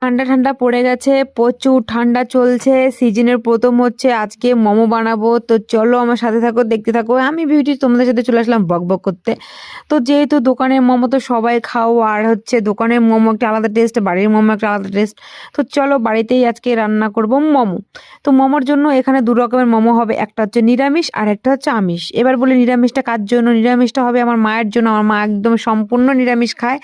ঠান্ডা ঠান্ডা পড়ে গেছে, প্রচুর ঠান্ডা চলছে, সিজনের প্রথম হচ্ছে আজকে মোমো বানাবো। তো চলো আমার সাথে থাকো, দেখতে থাকো। আমি বিউটি তোমাদের সাথে চলে আসলাম বক বক করতে। তো যেহেতু দোকানের মোমো তো সবাই খাও, আর হচ্ছে দোকানের মোমো একটা আলাদা টেস্ট, বাড়ির মোমো একটা আলাদা টেস্ট। তো চলো বাড়িতেই আজকে রান্না করব মোমো। তো মোমোর জন্য এখানে দু রকমের মোমো হবে, একটা হচ্ছে নিরামিষ আর একটা হচ্ছে আমিষ। এবার বলি নিরামিষটা কার জন্য? নিরামিষটা হবে আমার মায়ের জন্য, আমার মা একদম সম্পূর্ণ নিরামিষ খায়।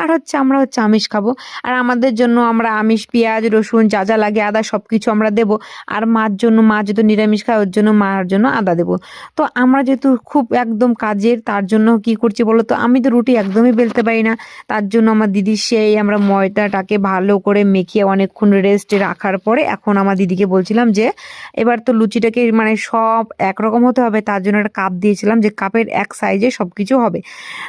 আর হচ্ছে আমরা হচ্ছে আমিষ খাবো। আর আমাদের জন্য আমরা আমিষ, পেঁয়াজ, রসুন যা যা লাগে, আদা সবকিছু আমরা দেব। আর মার জন্য, মা যেহেতু নিরামিষ খায় ওর জন্য মার জন্য আদা দেব। তো আমরা যেহেতু খুব একদম কাজের, তার জন্য কি করছি বলো তো, আমি তো রুটি একদমই বেলতে পারি না। তার জন্য আমার দিদি সেই আমরা ময়দাটাকে ভালো করে মেখে অনেকক্ষণ রেস্টে রাখার পরে এখন আমার দিদিকে বলছিলাম যে এবার তো লুচিটাকে মানে সব একরকম হতে হবে, তার জন্য একটা কাপ দিয়েছিলাম যে কাপের এক সাইজে সব কিছু হবে।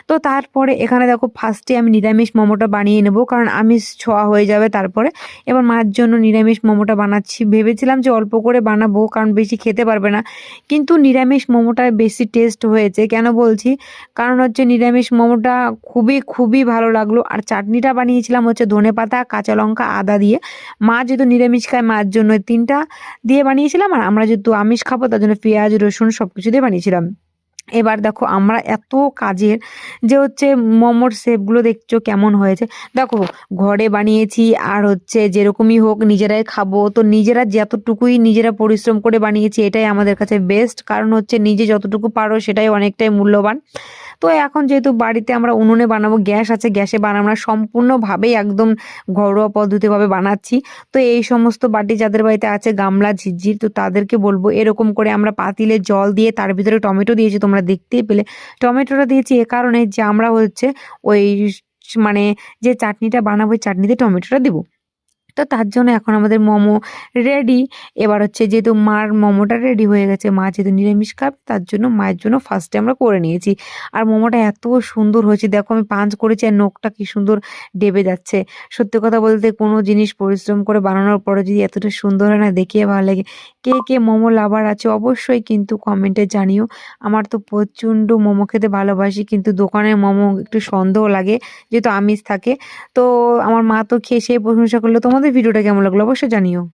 তো তারপরে এখানে দেখো ফার্স্টে আমি নিরামিষ মোমোটা বানিয়ে নেব, কারণ আমিষ ছোঁয়া হয়ে যাবে তারপরে। এবার মায়ের জন্য নিরামিষ মোমোটা বানাচ্ছি, ভেবেছিলাম যে অল্প করে বানাবো কারণ বেশি খেতে পারবে না, কিন্তু নিরামিষ মোমোটা বেশি টেস্ট হয়েছে। কেন বলছি, কারণ হচ্ছে নিরামিষ মোমোটা খুবই খুবই ভালো লাগলো। আর চাটনিটা বানিয়েছিলাম হচ্ছে ধনেপাতা, কাঁচা লঙ্কা, আদা দিয়ে। মা যেহেতু নিরামিষ খায় মার জন্য তিনটা দিয়ে বানিয়েছিলাম, আর আমরা যেহেতু আমিষ খাবো তার জন্য পেঁয়াজ, রসুন সব কিছু দিয়ে বানিয়েছিলাম। এবার দেখো আমরা এত কাজের যে হচ্ছে মোমোর শেপগুলো দেখছো কেমন হয়েছে। দেখো ঘরে বানিয়েছি, আর হচ্ছে যেরকমই হোক নিজেরাই খাবো, তো নিজেরা যতটুকুই নিজেরা পরিশ্রম করে বানিয়েছি এটাই আমাদের কাছে বেস্ট, কারণ হচ্ছে নিজে যতটুকু পারো সেটাই অনেকটাই মূল্যবান। তো এখন যেহেতু বাড়িতে আমরা উনুনে বানাবো, গ্যাস আছে, গ্যাসে বানাবো না, সম্পূর্ণভাবেই একদম ঘরোয়া পদ্ধতিভাবে বানাচ্ছি। তো এই সমস্ত বাটি যাদের বাড়িতে আছে, গামলা, ঝিরঝির, তো তাদেরকে বলবো এরকম করে আমরা পাতিলে জল দিয়ে তার ভিতরে টমেটো দিয়েছি, তোমরা দেখতেই পেলে। টমেটোটা দিয়েছি এ কারণে যে আমরা হচ্ছে ওই মানে যে চাটনিটা বানাবো ওই চাটনিতে টমেটোটা দিব। তো তার জন্য এখন আমাদের মোমো রেডি। এবার হচ্ছে যেহেতু মার মোমোটা রেডি হয়ে গেছে, মা যেহেতু নিরামিষ খাবে তার জন্য মায়ের জন্য ফার্স্টে আমরা করে নিয়েছি। আর মোমোটা এত সুন্দর হয়েছে, দেখো আমি পাঞ্চ করেছি আর নখটা কি সুন্দর ডেবে যাচ্ছে। সত্যি কথা বলতে কোনো জিনিস পরিশ্রম করে বানানোর পরে যদি এতটা সুন্দর হয় না, দেখিয়ে ভালো লাগে। কে কে মোমো লাভার আছে অবশ্যই কিন্তু কমেন্টে জানিও। আমার তো প্রচণ্ড মোমো খেতে ভালোবাসি, কিন্তু দোকানের মোমো একটু সন্দেহ লাগে যেহেতু আমিষ থাকে। তো আমার মা তো খেয়ে সেই প্রশংসা করলো। তোমাদের ভিডিওটা কেমন লাগলো অবশ্যই জানিও।